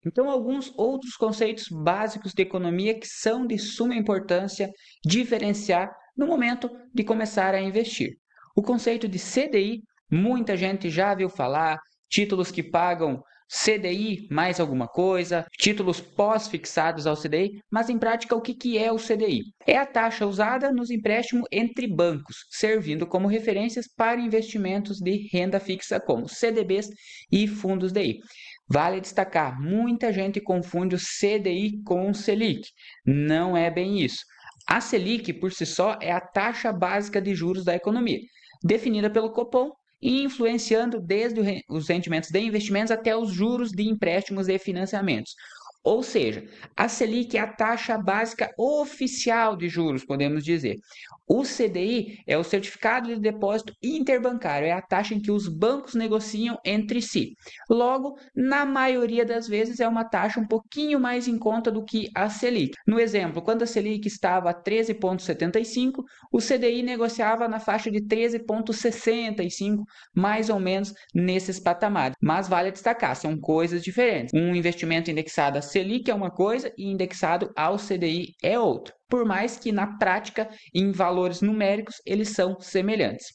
Então, alguns outros conceitos básicos de economia que são de suma importância diferenciar no momento de começar a investir. O conceito de CDI, muita gente já viu falar, títulos que pagam CDI mais alguma coisa, títulos pós-fixados ao CDI, mas em prática o que é o CDI? É a taxa usada nos empréstimos entre bancos, servindo como referências para investimentos de renda fixa como CDBs e fundos DI. Vale destacar, muita gente confunde o CDI com o Selic. Não é bem isso. A Selic, por si só, é a taxa básica de juros da economia, definida pelo Copom e influenciando desde os rendimentos de investimentos até os juros de empréstimos e financiamentos. Ou seja, a Selic é a taxa básica oficial de juros, podemos dizer. O CDI é o Certificado de Depósito Interbancário, é a taxa em que os bancos negociam entre si. Logo, na maioria das vezes, é uma taxa um pouquinho mais em conta do que a Selic. No exemplo, quando a Selic estava a 13,75, o CDI negociava na faixa de 13,65, mais ou menos nesses patamares. Mas vale destacar, são coisas diferentes. Um investimento indexado à Selic é uma coisa e indexado ao CDI é outra. Por mais que na prática, em valores numéricos, eles são semelhantes.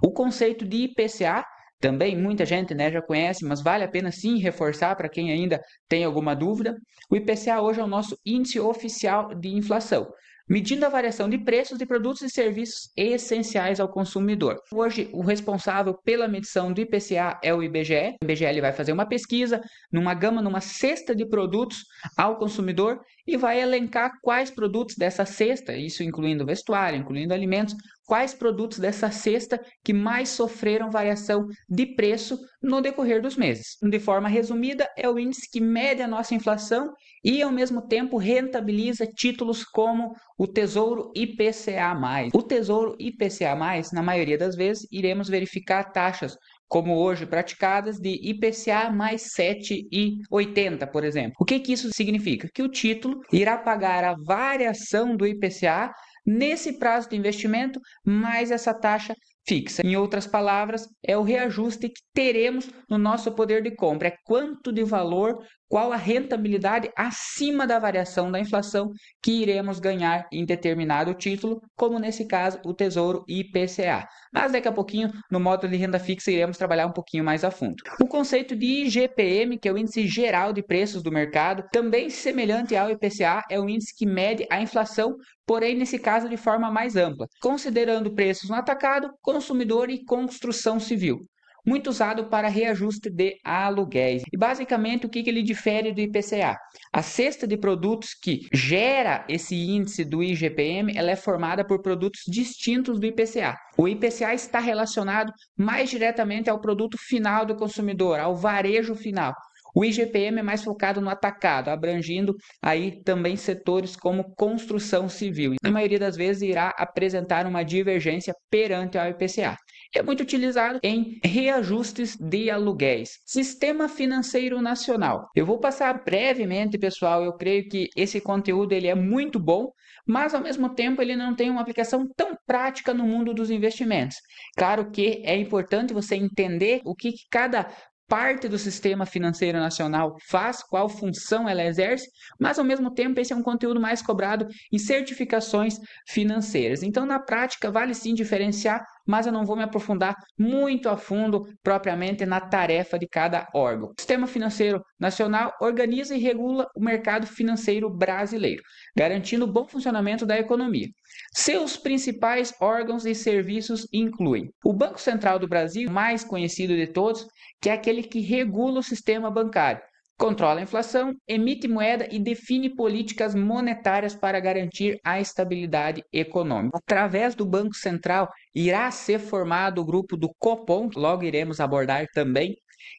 O conceito de IPCA também muita gente já conhece, mas vale a pena sim reforçar para quem ainda tem alguma dúvida. O IPCA hoje é o nosso índice oficial de inflação, medindo a variação de preços de produtos e serviços essenciais ao consumidor. Hoje, o responsável pela medição do IPCA é o IBGE. O IBGE vai fazer uma pesquisa numa cesta de produtos ao consumidor e vai elencar quais produtos dessa cesta, isso incluindo vestuário, incluindo alimentos, quais produtos dessa cesta que mais sofreram variação de preço no decorrer dos meses. De forma resumida, é o índice que mede a nossa inflação e, ao mesmo tempo, rentabiliza títulos como o Tesouro IPCA+. O Tesouro IPCA+, na maioria das vezes, iremos verificar taxas como hoje praticadas de IPCA mais 7,80, por exemplo. O que isso significa? Que o título irá pagar a variação do IPCA nesse prazo de investimento, mais essa taxa fixa. Em outras palavras, é o reajuste que teremos no nosso poder de compra. É quanto de valor, qual a rentabilidade acima da variação da inflação que iremos ganhar em determinado título, como nesse caso o Tesouro IPCA. Mas daqui a pouquinho, no módulo de renda fixa, iremos trabalhar um pouquinho mais a fundo. O conceito de IGPM, que é o Índice Geral de Preços do Mercado, também semelhante ao IPCA, é o índice que mede a inflação, porém nesse caso de forma mais ampla, considerando preços no atacado, consumidor e construção civil. Muito usado para reajuste de aluguéis. E basicamente o que ele difere do IPCA? A cesta de produtos que gera esse índice do IGPM, ela é formada por produtos distintos do IPCA. O IPCA está relacionado mais diretamente ao produto final do consumidor, ao varejo final. O IGPM é mais focado no atacado, abrangindo aí também setores como construção civil. Na maioria das vezes irá apresentar uma divergência perante ao IPCA. É muito utilizado em reajustes de aluguéis. Sistema Financeiro Nacional. Eu vou passar brevemente, pessoal. Eu creio que esse conteúdo ele é muito bom, mas ao mesmo tempo ele não tem uma aplicação tão prática no mundo dos investimentos. Claro que é importante você entender o que cada parte do sistema financeiro nacional faz, qual função ela exerce, mas ao mesmo tempo esse é um conteúdo mais cobrado em certificações financeiras. Então, na prática, vale sim diferenciar, mas eu não vou me aprofundar muito a fundo propriamente na tarefa de cada órgão. O Sistema Financeiro Nacional organiza e regula o mercado financeiro brasileiro, garantindo o bom funcionamento da economia. Seus principais órgãos e serviços incluem o Banco Central do Brasil, mais conhecido de todos, que é aquele que regula o sistema bancário, controla a inflação, emite moeda e define políticas monetárias para garantir a estabilidade econômica. Através do Banco Central, irá ser formado o grupo do Copom, que logo iremos abordar também,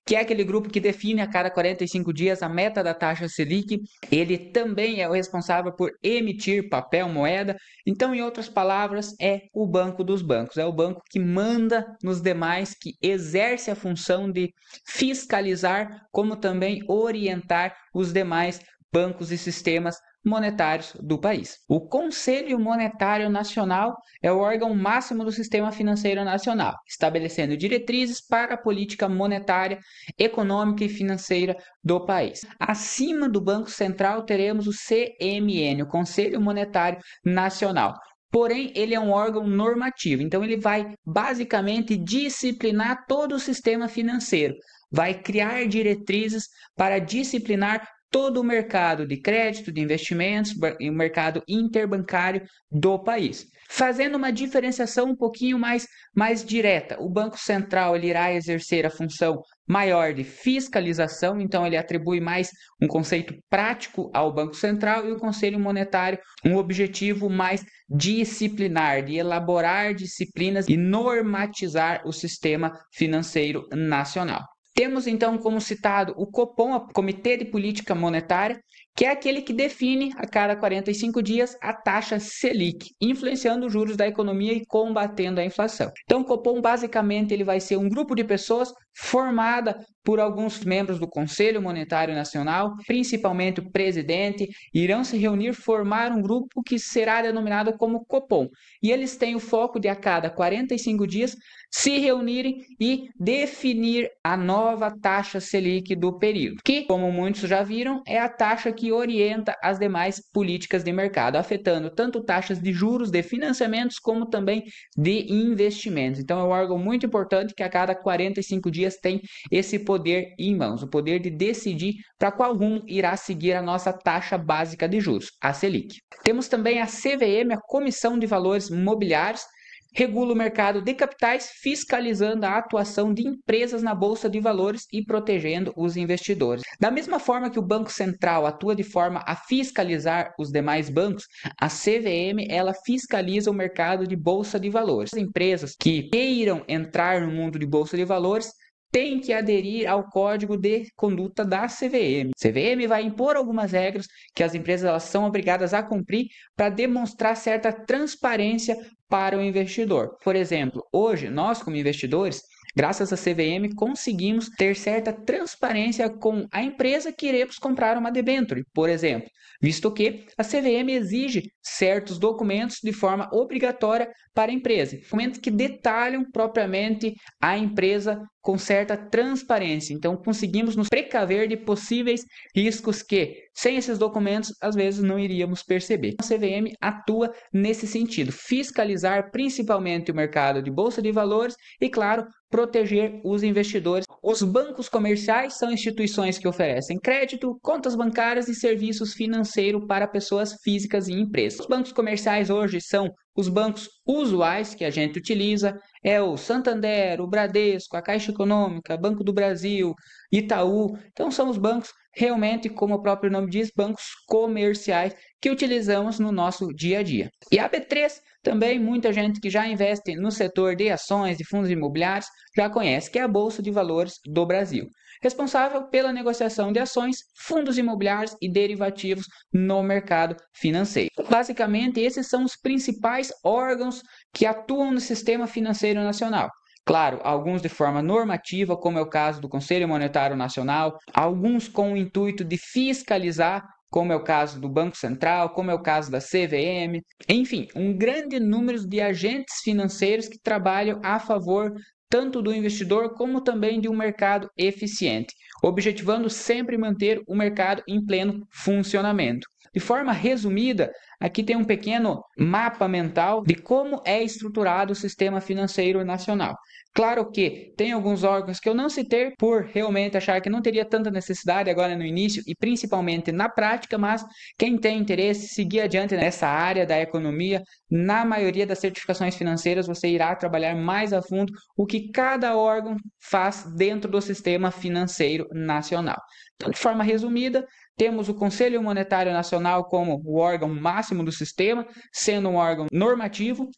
que é aquele grupo que define a cada 45 dias a meta da taxa Selic. Ele também é o responsável por emitir papel moeda. Então, em outras palavras, é o banco dos bancos. É o banco que manda nos demais, que exerce a função de fiscalizar, como também orientar os demais bancos e sistemas monetários do país. O Conselho Monetário Nacional é o órgão máximo do sistema financeiro nacional, estabelecendo diretrizes para a política monetária, econômica e financeira do país. Acima do Banco Central teremos o CMN, o Conselho Monetário Nacional. Porém, ele é um órgão normativo, então ele vai basicamente disciplinar todo o sistema financeiro, vai criar diretrizes para disciplinar todo o mercado de crédito, de investimentos e o mercado interbancário do país. Fazendo uma diferenciação um pouquinho mais direta, o Banco Central ele irá exercer a função maior de fiscalização, então ele atribui mais um conceito prático ao Banco Central, e o Conselho Monetário um objetivo mais disciplinar, de elaborar disciplinas e normatizar o sistema financeiro nacional. Temos então como citado o Copom, o Comitê de Política Monetária, que é aquele que define a cada 45 dias a taxa Selic, influenciando os juros da economia e combatendo a inflação. Então o Copom basicamente ele vai ser um grupo de pessoas formada por alguns membros do Conselho Monetário Nacional, principalmente o presidente, irão se reunir, formar um grupo que será denominado como Copom. E eles têm o foco de a cada 45 dias se reunirem e definir a nova taxa Selic do período, que, como muitos já viram, é a taxa que orienta as demais políticas de mercado, afetando tanto taxas de juros de financiamentos como também de investimentos. Então é um órgão muito importante que a cada 45 dias tem esse poder em mãos, o poder de decidir para qual rumo irá seguir a nossa taxa básica de juros, a Selic. Temos também a CVM, a Comissão de Valores Mobiliários, regula o mercado de capitais, fiscalizando a atuação de empresas na Bolsa de Valores e protegendo os investidores. Da mesma forma que o Banco Central atua de forma a fiscalizar os demais bancos, a CVM ela fiscaliza o mercado de Bolsa de Valores. As empresas que queiram entrar no mundo de Bolsa de Valores tem que aderir ao código de conduta da CVM. A CVM vai impor algumas regras que as empresas elas são obrigadas a cumprir para demonstrar certa transparência para o investidor. Por exemplo, hoje nós como investidores, graças à CVM, conseguimos ter certa transparência com a empresa que iremos comprar uma debênture, por exemplo, visto que a CVM exige certos documentos de forma obrigatória para a empresa, documentos que detalham propriamente a empresa com certa transparência. Então, conseguimos nos precaver de possíveis riscos que, sem esses documentos, às vezes não iríamos perceber. A CVM atua nesse sentido, fiscalizar principalmente o mercado de bolsa de valores e, claro, proteger os investidores. Os bancos comerciais são instituições que oferecem crédito, contas bancárias e serviços financeiros para pessoas físicas e empresas. Os bancos comerciais hoje são os bancos usuais que a gente utiliza, é o Santander, o Bradesco, a Caixa Econômica, Banco do Brasil, Itaú. Então são os bancos realmente, como o próprio nome diz, bancos comerciais que utilizamos no nosso dia a dia. E a B3 também, muita gente que já investe no setor de ações, de fundos imobiliários, já conhece, que é a Bolsa de Valores do Brasil, responsável pela negociação de ações, fundos imobiliários e derivativos no mercado financeiro. Basicamente, esses são os principais órgãos que atuam no sistema financeiro nacional. Claro, alguns de forma normativa, como é o caso do Conselho Monetário Nacional, alguns com o intuito de fiscalizar, como é o caso do Banco Central, como é o caso da CVM, enfim, um grande número de agentes financeiros que trabalham a favor tanto do investidor como também de um mercado eficiente, objetivando sempre manter o mercado em pleno funcionamento. De forma resumida, aqui tem um pequeno mapa mental de como é estruturado o sistema financeiro nacional. Claro que tem alguns órgãos que eu não citei por realmente achar que não teria tanta necessidade agora no início e principalmente na prática, mas quem tem interesse, seguir adiante nessa área da economia, na maioria das certificações financeiras você irá trabalhar mais a fundo o que cada órgão faz dentro do sistema financeiro nacional. Então, de forma resumida, temos o Conselho Monetário Nacional como o órgão máximo do sistema, sendo um órgão normativo,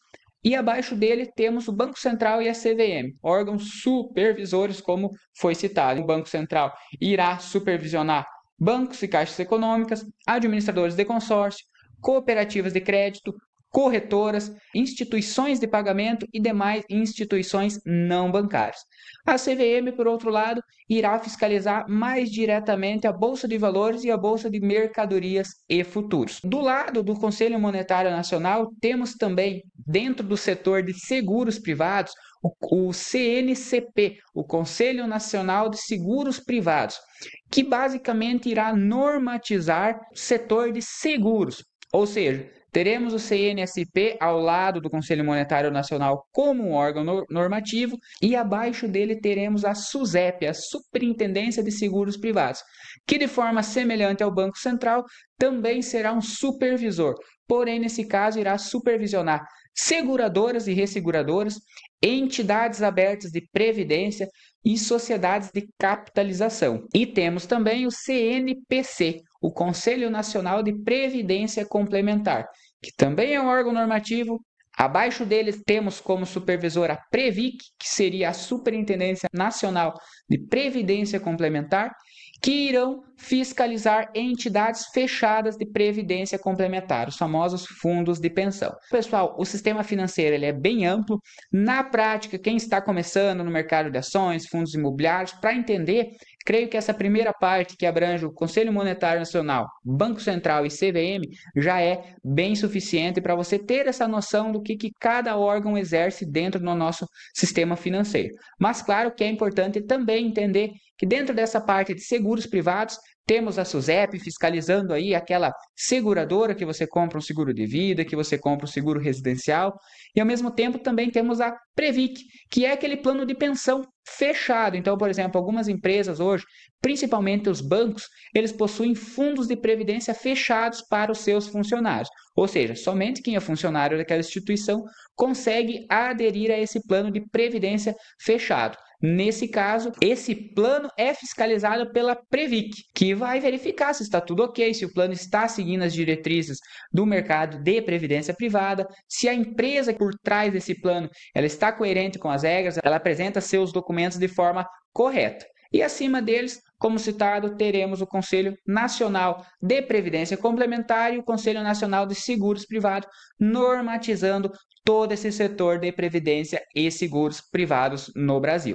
e abaixo dele temos o Banco Central e a CVM, órgãos supervisores, como foi citado. O Banco Central irá supervisionar bancos e caixas econômicas, administradores de consórcio, cooperativas de crédito, corretoras, instituições de pagamento e demais instituições não bancárias. A CVM, por outro lado, irá fiscalizar mais diretamente a Bolsa de Valores e a Bolsa de Mercadorias e Futuros. Do lado do Conselho Monetário Nacional, temos também, dentro do setor de seguros privados, o CNCP, o Conselho Nacional de Seguros Privados, que basicamente irá normatizar o setor de seguros, ou seja, teremos o CNSP ao lado do Conselho Monetário Nacional como um órgão normativo e abaixo dele teremos a SUSEP, a Superintendência de Seguros Privados, que de forma semelhante ao Banco Central também será um supervisor, porém nesse caso irá supervisionar seguradoras e resseguradoras, entidades abertas de previdência e sociedades de capitalização. E temos também o CNPC, o Conselho Nacional de Previdência Complementar, que também é um órgão normativo. Abaixo deles temos como supervisor a Previc, que seria a Superintendência Nacional de Previdência Complementar, que irão fiscalizar entidades fechadas de previdência complementar, os famosos fundos de pensão. Pessoal, o sistema financeiro ele é bem amplo. Na prática, quem está começando no mercado de ações, fundos imobiliários, para entender, creio que essa primeira parte que abrange o Conselho Monetário Nacional, Banco Central e CVM já é bem suficiente para você ter essa noção do que cada órgão exerce dentro do nosso sistema financeiro. Mas claro que é importante também entender que dentro dessa parte de seguros privados, temos a SUSEP fiscalizando aí aquela seguradora que você compra um seguro de vida, que você compra um seguro residencial, e ao mesmo tempo também temos a Previc, que é aquele plano de pensão fechado. Então, por exemplo, algumas empresas hoje, principalmente os bancos, eles possuem fundos de previdência fechados para os seus funcionários. Ou seja, somente quem é funcionário daquela instituição consegue aderir a esse plano de previdência fechado. Nesse caso, esse plano é fiscalizado pela Previc, que vai verificar se está tudo ok, se o plano está seguindo as diretrizes do mercado de previdência privada, se a empresa por trás desse plano ela está coerente com as regras, ela apresenta seus documentos de forma correta. E acima deles, como citado, teremos o Conselho Nacional de Previdência Complementar e o Conselho Nacional de Seguros Privados, normatizando todo esse setor de previdência e seguros privados no Brasil.